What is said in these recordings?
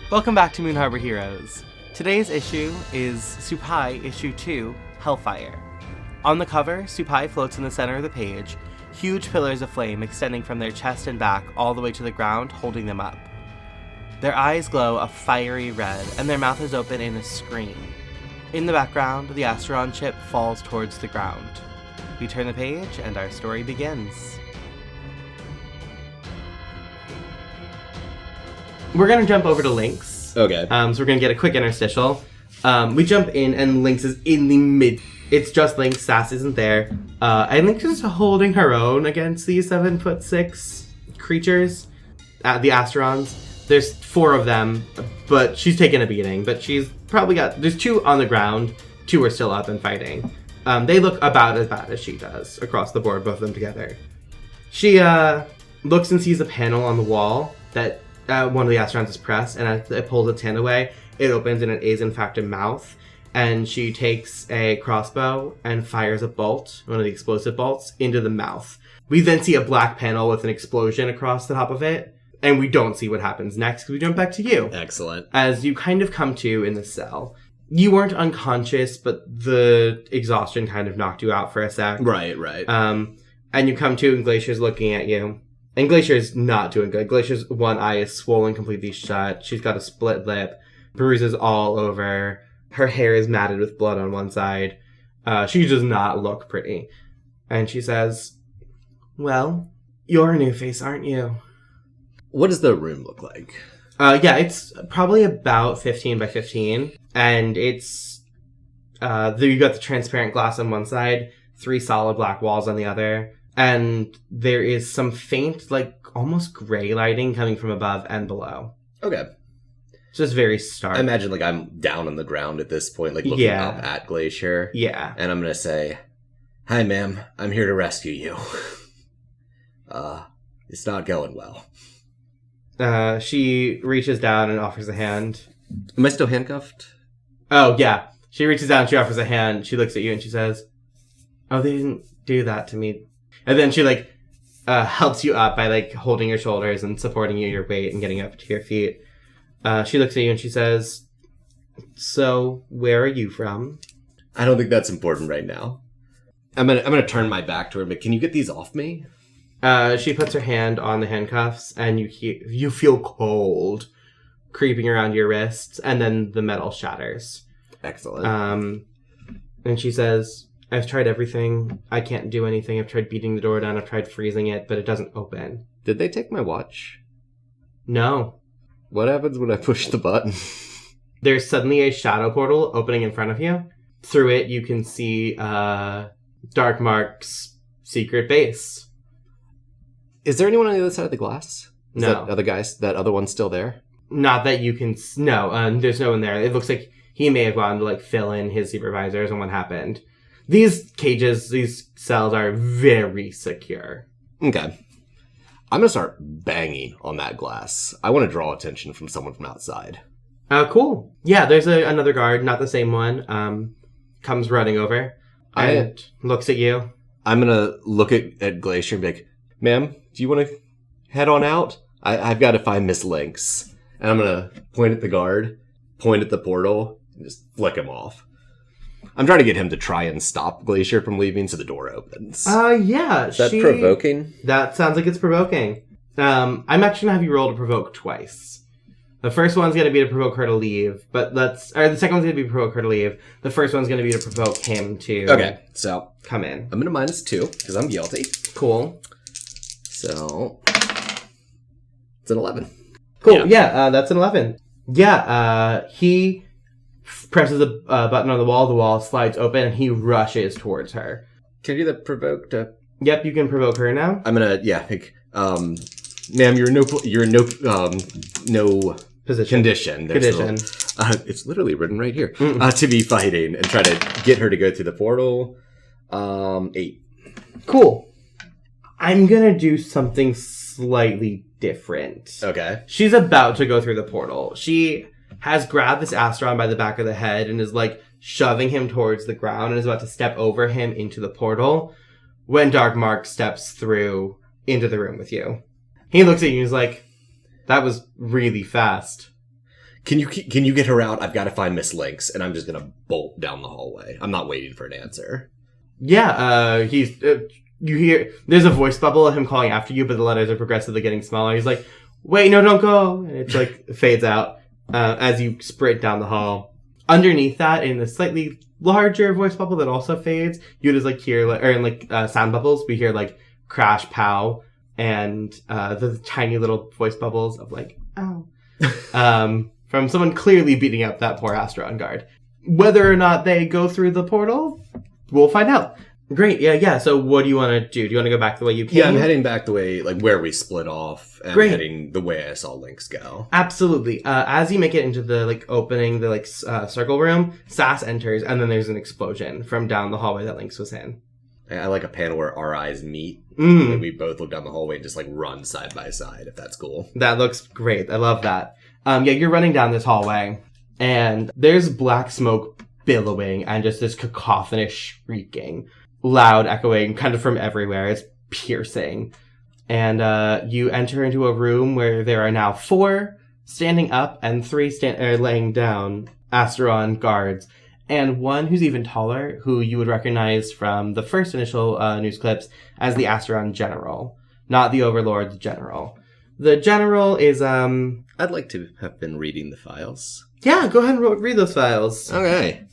Welcome back to Moon Harbor Heroes. Today's issue is Supay Issue 2, Hellfire. On the cover, Supay floats in the center of the page, huge pillars of flame extending from their chest and back all the way to the ground, holding them up. Their eyes glow a fiery red, and their mouth is open in a scream. In the background, the Asteron ship falls towards the ground. We turn the page, and our story begins. We're going to jump over to Lynx. Okay. So we're going to get a quick interstitial. We jump in, and Lynx is in the mid. It's just Lynx. Sass isn't there. And Lynx is holding her own against these 7'6" creatures. The Asterons. There's 4 of them, but she's taken a beating. But she's probably got... There's 2 on the ground. 2 are still up and fighting. They look about as bad as she does across the board, both of them together. She looks and sees a panel on the wall that one of the Asterons is pressed, and as it pulls its hand away, it opens and it is in fact a mouth. And she takes a crossbow and fires a bolt, one of the explosive bolts, into the mouth. We then see a black panel with an explosion across the top of it, and we don't see what happens next because we jump back to you. Excellent. As you kind of come to in the cell. You weren't unconscious, but the exhaustion kind of knocked you out for a sec. Right. And you come to, and Glacier's looking at you. And Glacier's not doing good. Glacier's one eye is swollen completely shut. She's got a split lip. Bruises all over. Her hair is matted with blood on one side. She does not look pretty. And she says, "Well, you're a new face, aren't you?" What does the room look like? It's probably about 15 by 15. And it's... you got the transparent glass on one side, 3 solid black walls on the other. And there is some faint, almost gray lighting coming from above and below. Okay. It's just very stark. I imagine, I'm down on the ground at this point, looking up at Glacier. Yeah. And I'm going to say, "Hi, ma'am. I'm here to rescue you." It's not going well. She reaches down and offers a hand. Am I still handcuffed? Oh, yeah. She reaches down and she offers a hand. She looks at you and she says, "Oh, they didn't do that to me." And then she, helps you up by, holding your shoulders and supporting your weight and getting up to your feet. She looks at you and she says, "So, where are you from?" I don't think that's important right now. I'm gonna turn my back to her, but can you get these off me? She puts her hand on the handcuffs, and you feel cold creeping around your wrists, and then the metal shatters. Excellent. And she says, "I've tried everything. I can't do anything. I've tried beating the door down. I've tried freezing it, but it doesn't open." Did they take my watch? No. What happens when I push the button? There's suddenly a shadow portal opening in front of you. Through it, you can see Darkmark's secret base. Is there anyone on the other side of the glass? No. That other one's still there? Not that you can... No, there's no one there. It looks like he may have gone to, fill in his supervisors on what happened. These cages, these cells are very secure. Okay. I'm going to start banging on that glass. I want to draw attention from someone from outside. Cool. Yeah, there's another guard, not the same one, comes running over and looks at you. I'm going to look at Glacier and be like, "Ma'am, do you want to head on out? I've got to find Miss Lynx." And I'm going to point at the guard, point at the portal, and just flick him off. I'm trying to get him to try and stop Glacier from leaving so the door opens. Yeah. Is that provoking? That sounds like it's provoking. I'm actually going to have you roll to provoke twice. The first one's going to be to provoke her to leave, the second one's going to be to provoke her to leave. The first one's going to be to provoke him to... Okay, so... come in. I'm going to -2, because I'm guilty. Cool. So... it's an 11. Cool, yeah, that's an 11. Yeah, he... presses a button on the wall slides open, and he rushes towards her. Can I do the provoke to... Yep, you can provoke her now. I'm gonna, ma'am, you're in no position. Condition. It's literally written right here. Mm-mm. To be fighting and try to get her to go through the portal. 8. Cool. I'm gonna do something slightly different. Okay. She's about to go through the portal. She... has grabbed this Asteron by the back of the head and is, shoving him towards the ground and is about to step over him into the portal when Darkmark steps through into the room with you. He looks at you and is like, "That was really fast." Can you get her out? I've got to find Miss Lynx, and I'm just gonna bolt down the hallway. I'm not waiting for an answer. Yeah, he's... you hear... There's a voice bubble of him calling after you, but the letters are progressively getting smaller. He's like, wait, no, don't go. And it's like, fades out as you sprint down the hall. Underneath that, in a slightly larger voice bubble that also fades, you just like hear, or in like sound bubbles, we hear like crash, pow, and the tiny little voice bubbles of like, ow. From someone clearly beating up that poor Asteron guard. Whether or not they go through the portal, we'll find out. Great, yeah. So what do you want to do? Do you want to go back the way you came? Yeah, I'm heading back the way, like, where we split off, and heading the way I saw Lynx go. Absolutely. As you make it into the, like, opening, the, like, circle room, Sass enters, and then there's an explosion from down the hallway that Lynx was in. I like a panel where our eyes meet, and we both look down the hallway and just, like, run side by side, if that's cool. That looks great. I love that. Yeah, you're running down this hallway, and there's black smoke billowing, and just this cacophonous shrieking. Loud, echoing, kind of from everywhere. It's piercing. And you enter into a room where there are now 4 standing up and 3 laying down Asteron guards. And one who's even taller, who you would recognize from the first initial news clips as the Asteron General. Not the Overlord, the General. The General is, I'd like to have been reading the files. Yeah, go ahead and read those files. Okay.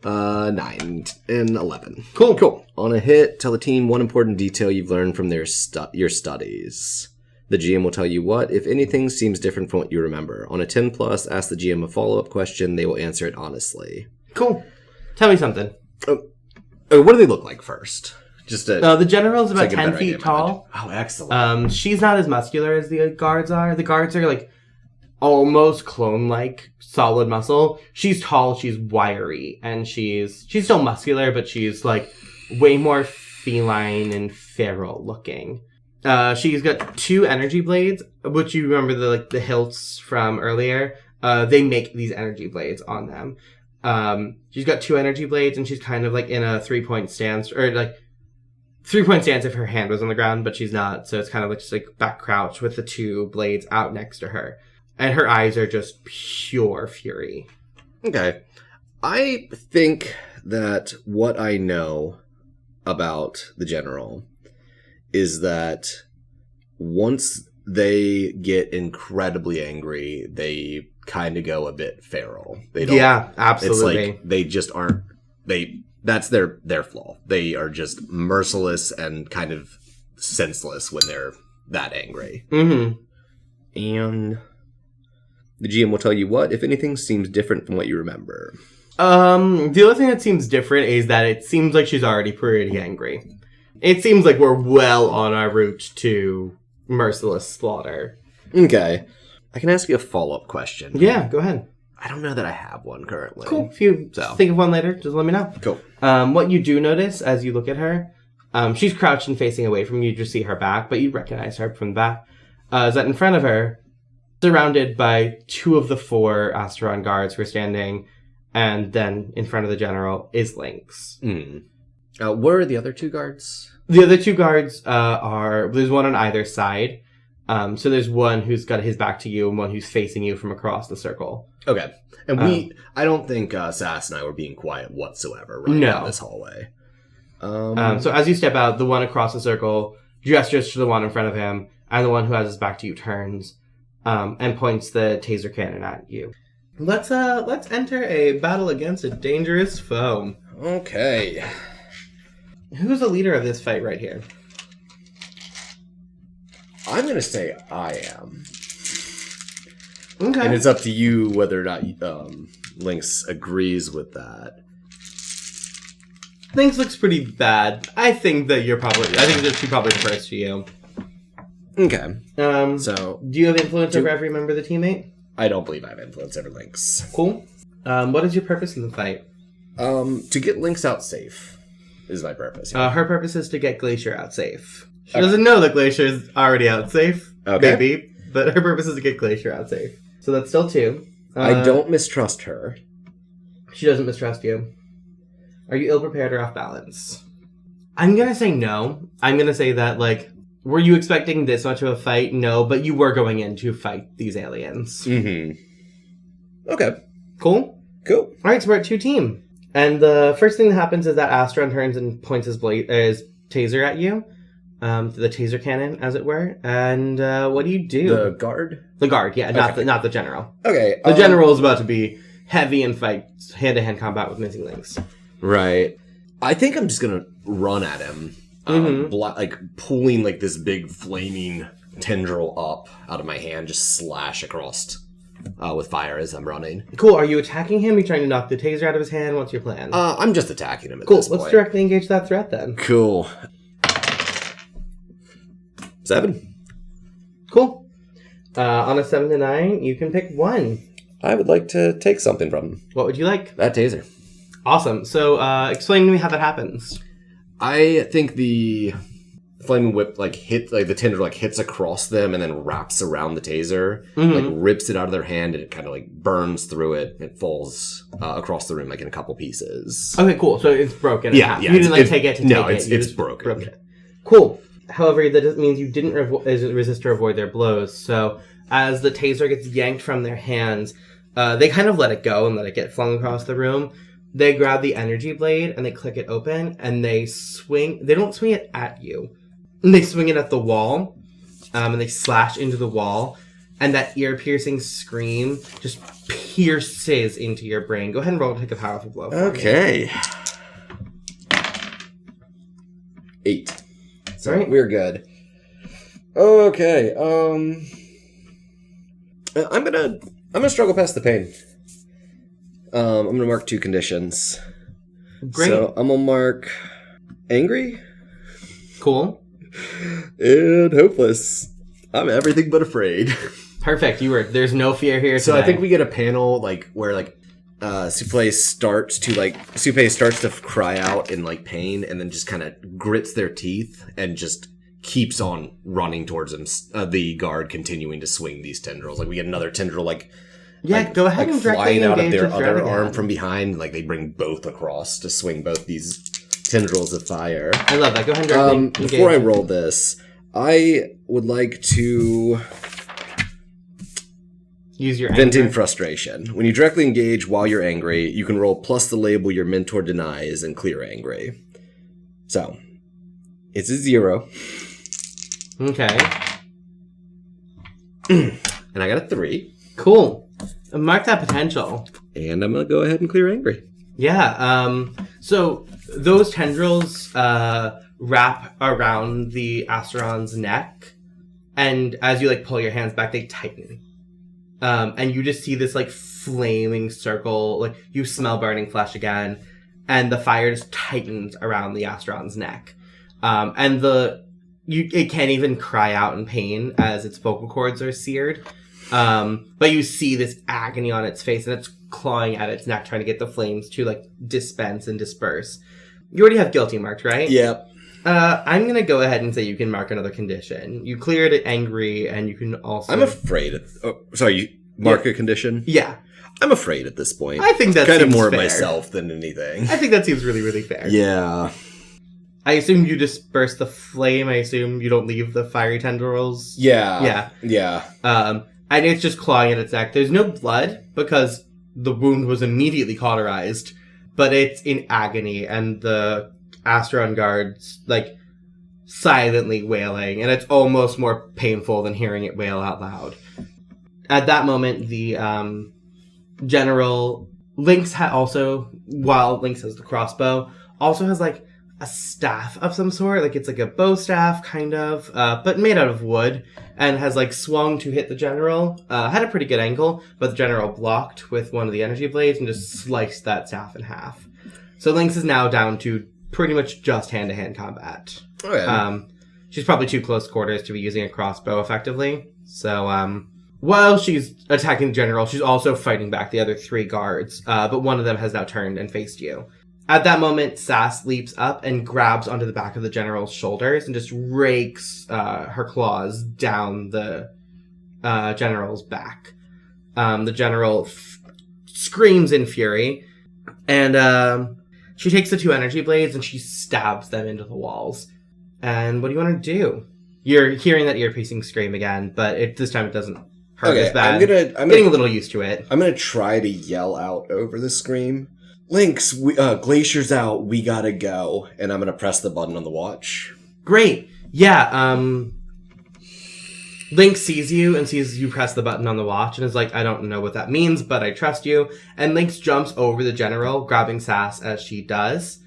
9 and 11. Cool. On a hit, tell the team one important detail you've learned from your studies. The GM will tell you what, if anything, seems different from what you remember. On a 10 plus, ask the GM a follow-up question. They will answer it honestly. Cool. Tell me something. What do they look like first? The General's about 10 feet tall. Oh, excellent. She's not as muscular as the guards are. The guards are like almost clone-like solid muscle. She's tall, she's wiry, and she's still muscular, but she's like way more feline and feral looking. She's got 2 energy blades, which you remember the hilts from earlier. They make these energy blades on them. She's got 2 energy blades, and she's kind of like in a 3-point stance, or like 3-point stance if her hand was on the ground, but she's not, so it's kind of like just like back crouch with the 2 blades out next to her. And her eyes are just pure fury. Okay. I think that what I know about the General is that once they get incredibly angry, they kind of go a bit feral. They don't, yeah, absolutely. It's like they just aren't... That's their flaw. They are just merciless and kind of senseless when they're that angry. Mm-hmm. And... the GM will tell you what, if anything, seems different from what you remember. The other thing that seems different is that it seems like she's already pretty angry. It seems like we're well on our route to merciless slaughter. Okay. I can ask you a follow-up question. Yeah, go ahead. I don't know that I have one currently. Cool. If you think of one later, just let me know. Cool. What you do notice as you look at her, she's crouched and facing away from you. You just see her back, but you recognize her from the back. Is that in front of her, surrounded by 2 of the 4 Asteron guards who are standing, and then in front of the General is Lynx. Where are the other 2 guards? The other 2 guards there's one on either side. So there's one who's got his back to you and one who's facing you from across the circle. Okay. And I don't think Sass and I were being quiet whatsoever down this hallway. So as you step out, the one across the circle gestures to the one in front of him, and the one who has his back to you turns and points the taser cannon at you. Let's enter a battle against a dangerous foe. Okay. Who's the leader of this fight right here? I'm going to say I am. Okay. And it's up to you whether or not Lynx agrees with that. Lynx looks pretty bad. I think that she probably refers to you. Okay. So, do you have influence over every member of the teammate? I don't believe I have influence over Lynx. Cool. What is your purpose in the fight? To get Lynx out safe is my purpose. Yeah. Her purpose is to get Glacier out safe. She doesn't know that Glacier is already out safe. Okay. Maybe. But her purpose is to get Glacier out safe. So that's still 2. I don't mistrust her. She doesn't mistrust you. Are you ill-prepared or off balance? I'm going to say no. I'm going to say that, were you expecting this much of a fight? No, but you were going in to fight these aliens. Mm-hmm. Okay. Cool? Cool. All right, so we're at 2 team. And the first thing that happens is that Asteron turns and points his taser at you. The taser cannon, as it were. And what do you do? The guard? The guard, yeah, Okay. not the general. Okay. The general is about to be heavy and fight hand-to-hand combat with missing links. Right. I think I'm just gonna run at him. Pulling like this big flaming tendril up out of my hand, just slash across with fire as I'm running. Cool. Are you attacking him? Are you trying to knock the taser out of his hand? What's your plan? I'm just attacking him at cool. this point. Let's directly engage that threat then. Cool. 7. Cool. On a 7 to 9, you can pick 1. I would like to take something from him. What would you like? That taser. Awesome. So, explain to me how that happens. I think the flaming whip the tendril hits across them and then wraps around the taser, rips it out of their hand, and it kind of burns through it. It falls across the room in a couple pieces. Okay, cool. So it's broken. Yeah. You didn't take it to take it. No, it's broken. Broke it. Cool. However, that means you didn't resist or avoid their blows. So as the taser gets yanked from their hands, they kind of let it go and let it get flung across the room. They grab the energy blade and they click it open and they swing. They don't swing it at you. They swing it at the wall, and they slash into the wall, and that ear-piercing scream just pierces into your brain. Go ahead and roll to take a powerful blow. Okay. 8. So All right. We're good. Okay. I'm gonna struggle past the pain. I'm gonna mark 2 conditions. Great. So I'm gonna mark angry Cool. and hopeless. I'm everything but afraid. Perfect. There's no fear here. So today. I think we get a panel where Supay starts to cry out in pain, and then just kind of grits their teeth and just keeps on running towards him. The guard continuing to swing these tendrils. We get another tendril go ahead and directly flying out of engage their the threat other arm again. from behind. They bring both across to swing both these tendrils of fire. I love that. Go ahead and directly engage. Before I roll this, I would like to Use your venting anger. frustration. When you directly engage while you're angry, you can roll plus the label your mentor denies and clear angry. So, it's a 0. Okay. And I got a 3. Cool. Mark that potential. And I'm going to go ahead and clear angry. Yeah. So those tendrils wrap around the Asteron's neck, and as you pull your hands back, they tighten. And you just see this flaming circle. You smell burning flesh again, and the fire just tightens around the Asteron's neck. And it can't even cry out in pain as its vocal cords are seared. But you see this agony on its face, and it's clawing at its neck, trying to get the flames to dispense and disperse. You already have guilty marked, right? Yep. I'm gonna go ahead and say you can mark another condition. You cleared it angry, and you can also. I'm afraid. You mark a condition? Yeah. I'm afraid at this point. I think that's kind of seems more fair. of myself than anything. I think that seems really, really fair. Yeah. I assume you disperse the flame. I assume you don't leave the fiery tendrils. Yeah. And it's just clawing at its neck. There's no blood because the wound was immediately cauterized, but it's in agony, and the Asteron guards silently wailing, and it's almost more painful than hearing it wail out loud. At that moment, the General Lynx while Lynx has the crossbow, also has a staff of some sort. It's a bow staff, kind of, but made out of wood, and has swung to hit the general. Had a pretty good angle, but the general blocked with one of the energy blades and just sliced that staff in half. So Lynx is now down to pretty much just hand-to-hand combat. Okay. She's probably too close quarters to be using a crossbow effectively. So, while she's attacking the general, she's also fighting back the other 3 guards, but one of them has now turned and faced you. At that moment, Sass leaps up and grabs onto the back of the general's shoulders and just rakes her claws down the general's back. The general screams in fury, and she takes the 2 energy blades and she stabs them into the walls. And what do you want to do? You're hearing that ear-piercing scream again, but this time it doesn't hurt Okay, as bad. I'm getting a little used to it. I'm gonna try to yell out over the scream. Lynx, Glacier's out. We gotta go. And I'm gonna press the button on the watch. Great. Yeah, Lynx sees you and sees you press the button on the watch and is like, I don't know what that means, but I trust you. And Lynx jumps over the general, grabbing Sass as she does,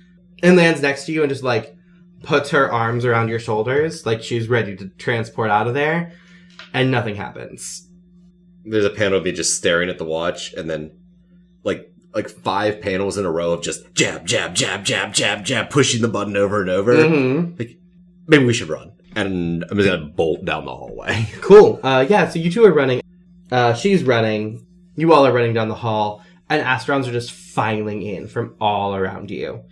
and lands next to you and just, like, puts her arms around your shoulders, like she's ready to transport out of there, and nothing happens. There's a panel of me just staring at the watch, and then, like 5 panels in a row of just jab, jab, jab, jab, jab, jab, pushing the button over and over. Mm-hmm. Like, maybe we should run. And I'm just gonna bolt down the hallway. Cool. Yeah, so you two are running. She's running. You all are running down the hall, and Asterons are just filing in from all around you,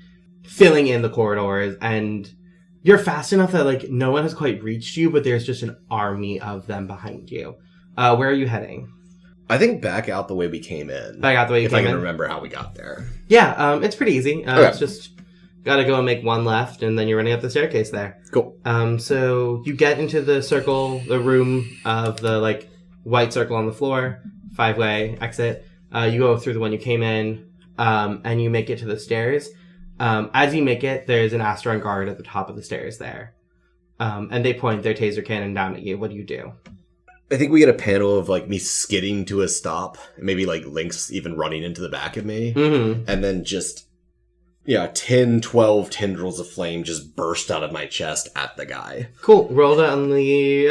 filling in the corridors, and you're fast enough that, like, no one has quite reached you, but there's just an army of them behind you. Where are you heading? I think back out the way we came in. Back out the way you came in? If I can remember how we got there. Yeah, it's pretty easy. Okay. It's just gotta go and make one left, and then you're running up the staircase there. Cool. So you get into the circle, the room of the, like, white circle on the floor, 5-way exit. You go through the one you came in, and you make it to the stairs. As you make it, there's an Asteron guard at the top of the stairs there. And they point their taser cannon down at you. What do you do? I think we get a panel of, like, me skidding to a stop. Maybe, like, Lynx even running into the back of me. Mm-hmm. And then just, 10, 12 tendrils of flame just burst out of my chest at the guy. Cool. Roll on the,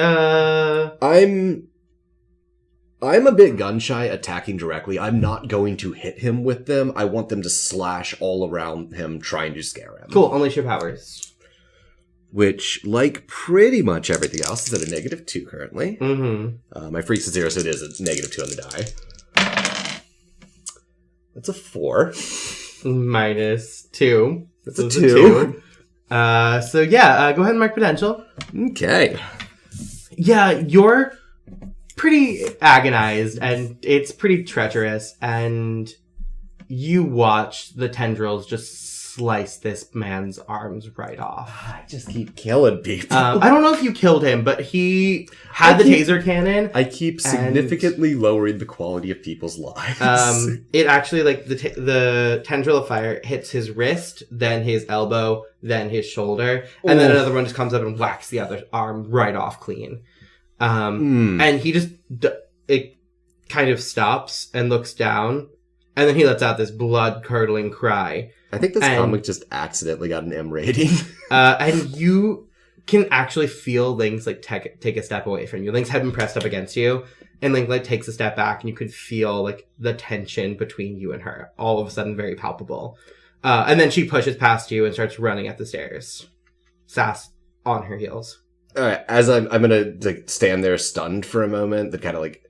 I'm a bit gun-shy attacking directly. I'm not going to hit him with them. I want them to slash all around him, trying to scare him. Cool. Unleash your powers. Which, like pretty much everything else, is at a -2 currently. Mm-hmm. My freak's a 0, so it is a -2 on the die. That's a 4. -2. That's a 2. So yeah, go ahead and mark potential. Okay. Yeah, you're pretty agonized, and it's pretty treacherous, and you watch the tendrils just slice this man's arms right off. I just keep killing people. I don't know if you killed him, but he had the taser cannon. I keep significantly lowering the quality of people's lives. It actually, like, the tendril of fire hits his wrist, then his elbow, then his shoulder, and then another one just comes up and whacks the other arm right off clean. And he just, it kind of stops and looks down, and then he lets out this blood-curdling cry. I think this comic just accidentally got an M rating. And you can actually feel Lynx, like, take a step away from you. Lynx had been pressed up against you, and Lynx, like, takes a step back, and you could feel, like, the tension between you and her, all of a sudden very palpable. And then she pushes past you and starts running up the stairs. Sass on her heels. Alright, as I'm gonna, like, stand there stunned for a moment, then kind of, like,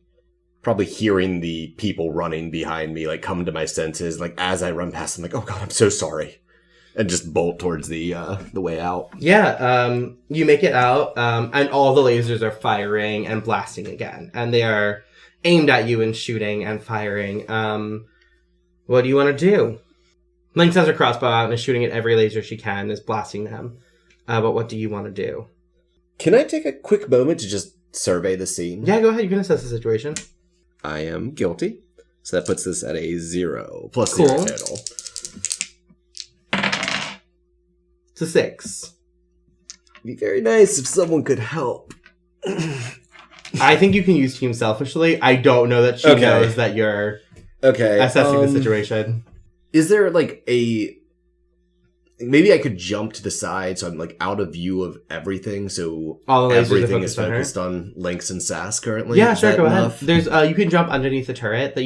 probably hearing the people running behind me, like, come to my senses. Like, as I run past them, like, oh god, I'm so sorry. And just bolt towards the way out. Yeah, you make it out, and all the lasers are firing and blasting again. And they are aimed at you and shooting and firing. What do you want to do? Lynx has her crossbow out and is shooting at every laser she can, is blasting them. But what do you want to do? Can I take a quick moment to just survey the scene? Yeah, go ahead. You can assess the situation. I am guilty. So that puts this at a 0. Plus Cool. 0 total. It's a 6. It'd be very nice if someone could help. I think you can use team selfishly. I don't know that she knows that you're assessing the situation. Is there, like, a... Maybe I could jump to the side so I'm, like, out of view of everything, so all the everything is focused on Lynx and Sass currently? Yeah, sure, go ahead. There's, you can jump underneath the turret that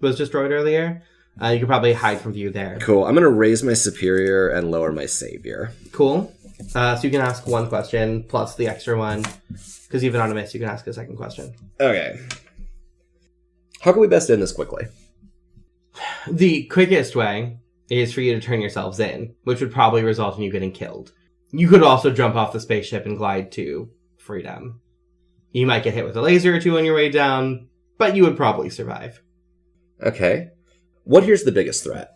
was destroyed earlier. You could probably hide from view there. Cool. I'm going to raise my superior and lower my savior. Cool. So you can ask one question plus the extra one. Because you've anonymous, you can ask a second question. Okay. How can we best end this quickly? The quickest way is for you to turn yourselves in, which would probably result in you getting killed. You could also jump off the spaceship and glide to freedom. You might get hit with a laser or two on your way down, but you would probably survive. Okay. What here's the biggest threat?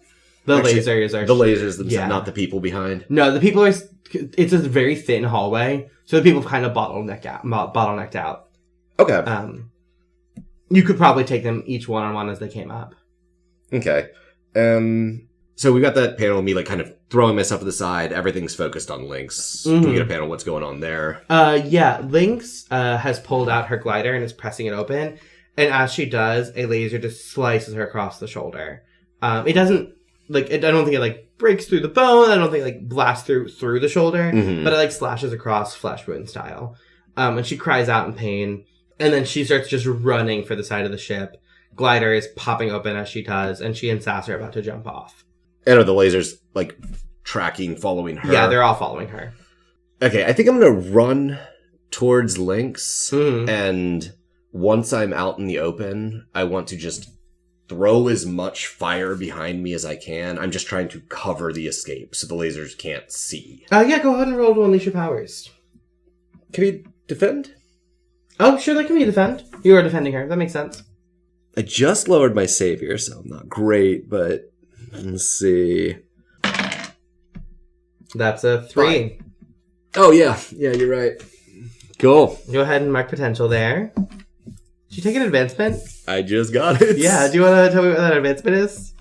Lasers are... The lasers themselves, not the people behind? No, the people are... It's a very thin hallway, so the people kind of bottlenecked out. Okay. You could probably take them each one-on-one as they came up. Okay. So we got that panel of me like kind of throwing myself to the side. Everything's focused on Lynx. Can we get a panel of what's going on there? Yeah. Lynx has pulled out her glider and is pressing it open. And as she does, a laser just slices her across the shoulder. It doesn't, like, I don't think it, like, breaks through the bone. I don't think it, like, blasts through the shoulder. But it, like, slashes across flesh wound style. And she cries out in pain. And then she starts just running for the side of the ship. Glider is popping open as she does. And she and Sass are about to jump off. And are the lasers, like, tracking, following her? Yeah, they're all following her. Okay, I think I'm going to run towards Lynx. And once I'm out in the open, I want to just throw as much fire behind me as I can. I'm just trying to cover the escape so the lasers can't see. Yeah, go ahead and roll to unleash your powers. Can we defend? Oh, sure, that can be defend. You are defending her. That makes sense. I just lowered my savior, so I'm not great, but let's see. That's a 3. Fine. Oh, yeah. Yeah, you're right. Cool. Go ahead and mark potential there. Did you take an advancement? I just got it. Yeah, do you want to tell me what that advancement is?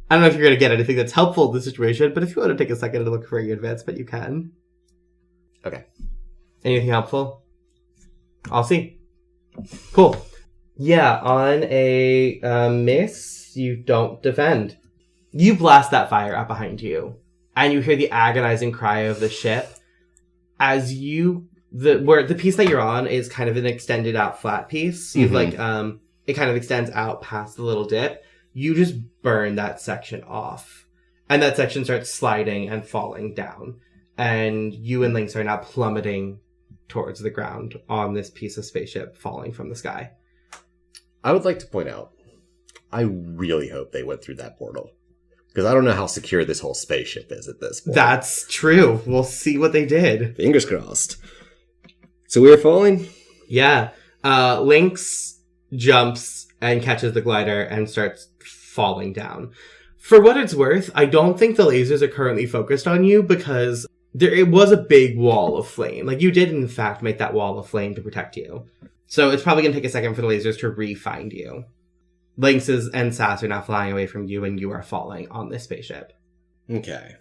I don't know if you're going to get anything that's helpful in this situation, but if you want to take a second to look for your advancement, you can. Okay. Anything helpful? I'll see. Cool. Yeah, on a miss, you don't defend. You blast that fire up behind you, and you hear the agonizing cry of the ship as the piece that you're on is kind of an extended out flat piece. You've it kind of extends out past the little dip. You just burn that section off, and that section starts sliding and falling down, and you and Lynx are now plummeting towards the ground on this piece of spaceship falling from the sky. I would like to point out, I really hope they went through that portal. Because I don't know how secure this whole spaceship is at this point. That's true. We'll see what they did. Fingers crossed. So we are falling? Yeah. Lynx jumps and catches the glider and starts falling down. For what it's worth, I don't think the lasers are currently focused on you because it was a big wall of flame. Like, you did, in fact, make that wall of flame to protect you. So it's probably going to take a second for the lasers to re-find you. Lynx's and Sass are now flying away from you, and you are falling on this spaceship. Okay.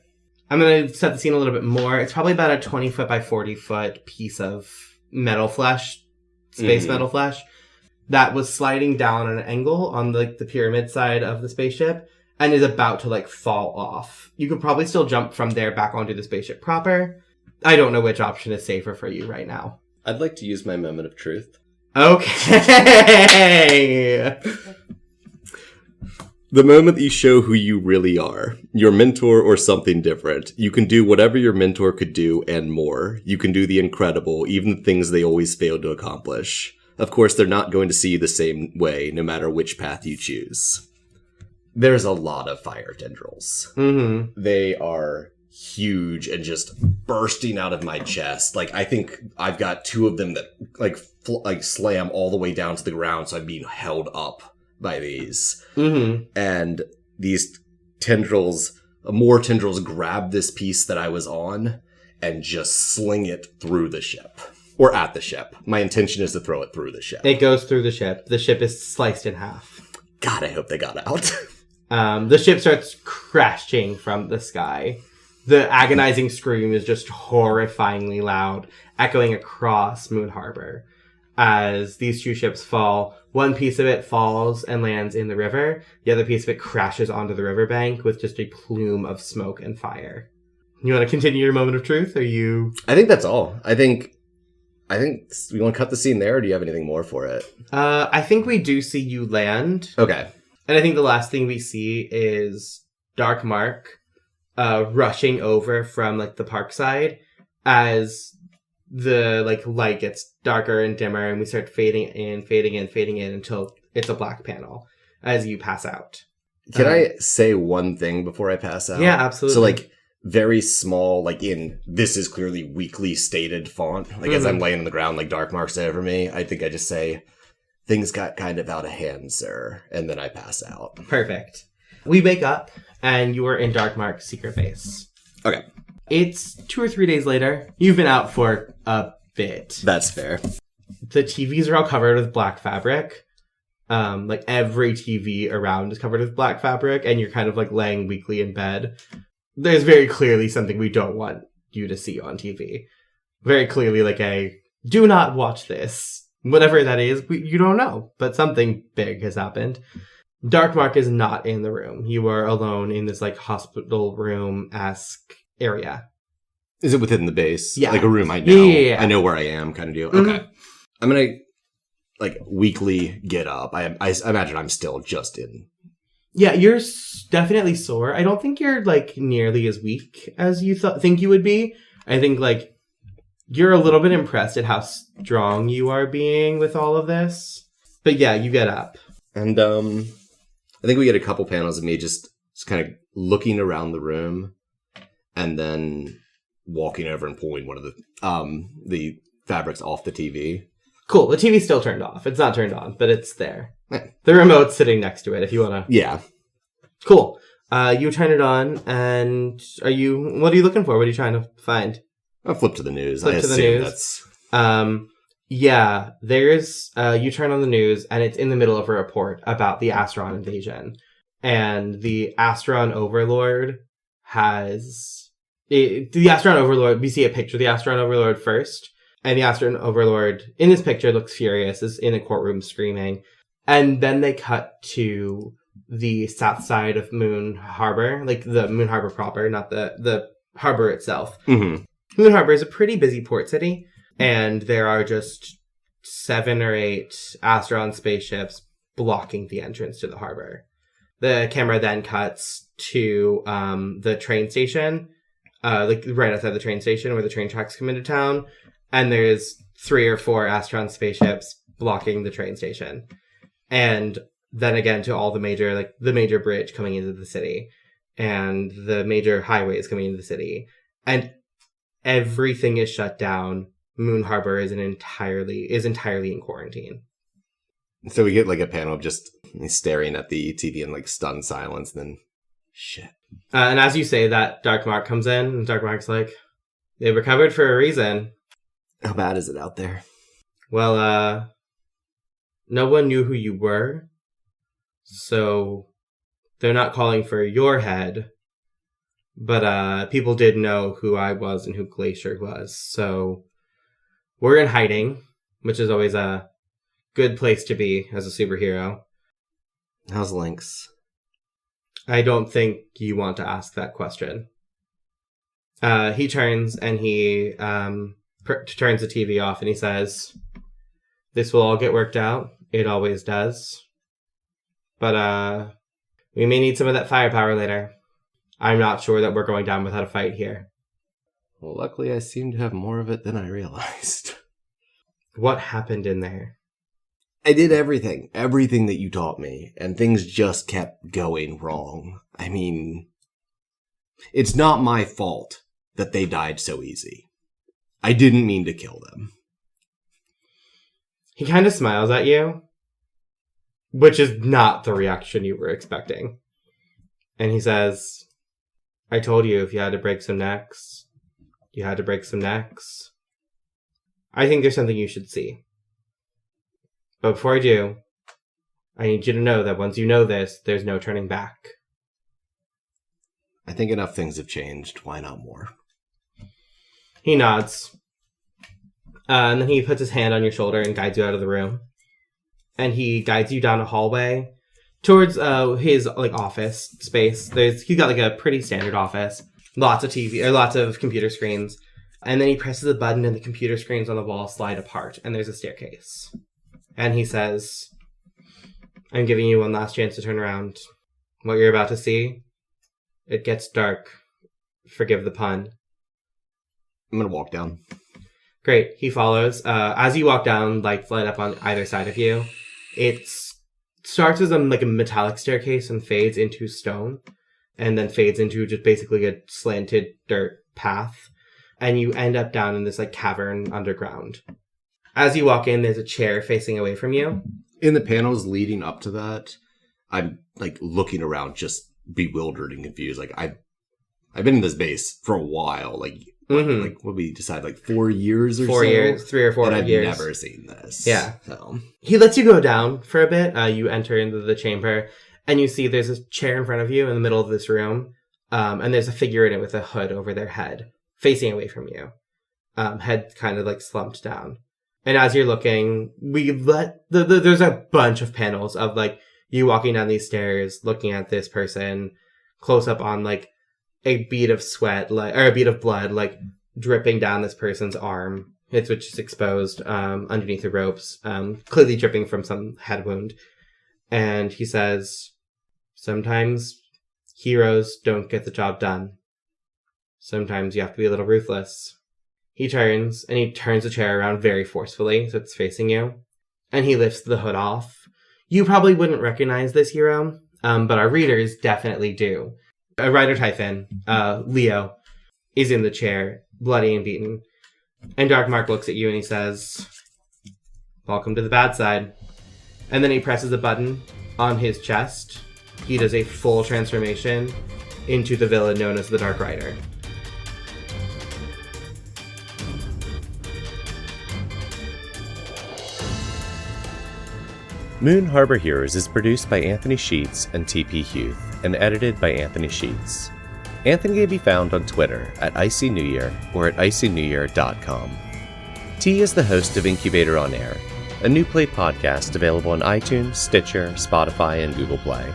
I'm going to set the scene a little bit more. It's probably about a 20-foot by 40-foot piece of metal flesh, space metal flesh, that was sliding down an angle on the pyramid side of the spaceship and is about to, fall off. You could probably still jump from there back onto the spaceship proper. I don't know which option is safer for you right now. I'd like to use my moment of truth. Okay. The moment that you show who you really are, your mentor or something different, you can do whatever your mentor could do and more. You can do the incredible, even the things they always failed to accomplish. Of course, they're not going to see you the same way, no matter which path you choose. There's a lot of fire tendrils. They are huge and just bursting out of my chest. I think I've got 2 of them that, slam all the way down to the ground, so I'm being held up by these. And these tendrils, more tendrils grab this piece that I was on and just sling it through the ship. Or at the ship. My intention is to throw it through the ship. It goes through the ship. The ship is sliced in half. God, I hope they got out. The ship starts crashing from the sky. The agonizing scream is just horrifyingly loud, echoing across Moon Harbor. As these 2 ships fall, one piece of it falls and lands in the river. The other piece of it crashes onto the riverbank with just a plume of smoke and fire. You want to continue your moment of truth? I think that's all. I think we want to cut the scene there, or do you have anything more for it? I think we do see you land. Okay. And I think the last thing we see is Dark Mark rushing over from the park side as the light gets darker and dimmer, and we start fading in until it's a black panel as you pass out. Can I say one thing before I pass out? Yeah, absolutely. So very small, in this is clearly weakly stated font. As I'm laying on the ground, Dark Mark's over me, I think I just say, "Things got kind of out of hand, sir," and then I pass out. Perfect. We wake up, and you are in Dark Mark's secret base. Okay. It's 2 or 3 days later. You've been out for a bit. That's fair. the TVs are all covered with black fabric. Like every TV around is covered with black fabric, and you're kind of like laying weakly in bed. There's very clearly something we don't want you to see on TV. Very clearly like a, do not watch this. Whatever that is, you don't know, but something big has happened. Darkmark is not in the room. You are alone in this like hospital room-esque area. Is it within the base? Yeah. Like a room I know. Yeah. I know where I am kind of deal. Mm-hmm. Okay. I'm going to like weekly get up. I imagine I'm still just in. Yeah, you're definitely sore. I don't think you're like nearly as weak as you think you would be. I think like you're a little bit impressed at how strong you are being with all of this. But yeah, you get up. And I think we get a couple panels of me just kind of looking around the room and then walking over and pulling one of the fabrics off the TV. Cool. The TV's still turned off. It's not turned on, but it's there. Yeah. The remote's sitting next to it if you want to. Yeah. Cool. You turn it on, and what are you looking for? What are you trying to find? I'll flip to the news. Flip to the news. Yeah, there's, you turn on the news, and it's in the middle of a report about the Asteron invasion. And the Asteron Overlord we see a picture of the Asteron Overlord first. And the Asteron Overlord, in this picture, looks furious, is in a courtroom screaming. And then they cut to the south side of Moon Harbor, like the Moon Harbor proper, not the harbor itself. Mm-hmm. Moon Harbor is a pretty busy port city, and there are just 7 or 8 Asteron spaceships blocking the entrance to the harbor. The camera then cuts to the train station, like right outside the train station where the train tracks come into town, and there's 3 or 4 Asteron spaceships blocking the train station. And then again to all the major bridge coming into the city, and the major highways coming into the city, and everything is shut down. Moon Harbor is entirely in quarantine. So we get like a panel of just staring at the TV in like stunned silence, and then shit. And as you say that, Darkmark comes in, and Darkmark's like, they were covered for a reason. How bad is it out there? Well, no one knew who you were, so they're not calling for your head, but people did know who I was and who Glacier was, so we're in hiding, which is always a good place to be as a superhero. How's Lynx? I don't think you want to ask that question. He turns and he turns the TV off and he says, "This will all get worked out. It always does. But we may need some of that firepower later. I'm not sure that we're going down without a fight here." Well, luckily I seem to have more of it than I realized. What happened in there? I did everything that you taught me, and things just kept going wrong. I mean, it's not my fault that they died so easy. I didn't mean to kill them. He kind of smiles at you, which is not the reaction you were expecting. And he says, "I told you if you had to break some necks, you had to break some necks. I think there's something you should see. But before I do, I need you to know that once you know this, there's no turning back." I think enough things have changed. Why not more? He nods. And then he puts his hand on your shoulder and guides you out of the room. And he guides you down a hallway towards his office space. He's got a pretty standard office. Lots of computer screens. And then he presses a button and the computer screens on the wall slide apart. And there's a staircase. And he says, "I'm giving you one last chance to turn around. What you're about to see, it gets dark. Forgive the pun." I'm going to walk down. Great. He follows. As you walk down, lights light up on either side of you. It starts as a metallic staircase and fades into stone. And then fades into just basically a slanted dirt path. And you end up down in this cavern underground. As you walk in, there's a chair facing away from you. In the panels leading up to that, I'm looking around just bewildered and confused. I've been in this base for a while. Mm-hmm. What we decide, 4 years or 4 so? years, 3 or 4 and I've years. never seen this. Yeah. So. He lets you go down for a bit. You enter into the chamber, and you see there's a chair in front of you in the middle of this room, and there's a figure in it with a hood over their head, facing away from you, head kind of slumped down. And as you're looking, there's a bunch of panels of you walking down these stairs, looking at this person, close up on a bead of sweat, or a bead of blood, dripping down this person's arm. Which is exposed underneath the ropes, clearly dripping from some head wound. And he says, sometimes heroes don't get the job done. Sometimes you have to be a little ruthless. He turns the chair around very forcefully, so it's facing you. And he lifts the hood off. You probably wouldn't recognize this hero, but our readers definitely do. Ryder Typhon, Leo, is in the chair, bloody and beaten. And Dark Mark looks at you and he says, welcome to the bad side. And then he presses a button on his chest. He does a full transformation into the villain known as the Dark Rider. Moon Harbor Heroes is produced by Anthony Sheets and TP Huth and edited by Anthony Sheets. Anthony can be found on Twitter at Icy New Year or at icynewyear.com. T is the host of Incubator on Air, a new play podcast available on iTunes, Stitcher, Spotify, and Google Play.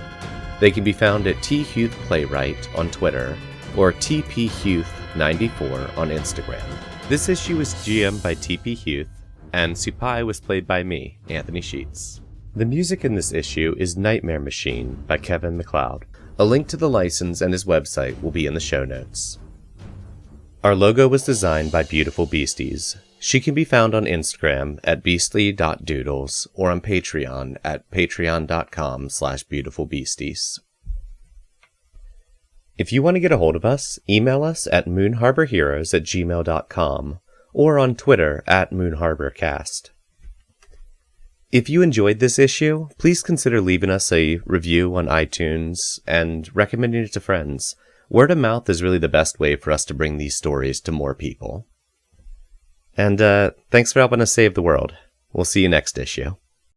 They can be found at T Huth Playwright on Twitter or TPHuth94 on Instagram. This issue was GM'd by TP Huth, and Supay was played by me, Anthony Sheets. The music in this issue is Nightmare Machine by Kevin MacLeod. A link to the license and his website will be in the show notes. Our logo was designed by Beautiful Beasties. She can be found on Instagram at beastly.doodles or on Patreon at patreon.com/beautifulbeasties. If you want to get a hold of us, email us at moonharborheroes@gmail.com or on Twitter at moonharborcast. If you enjoyed this issue, please consider leaving us a review on iTunes and recommending it to friends. Word of mouth is really the best way for us to bring these stories to more people. And thanks for helping us save the world. We'll see you next issue.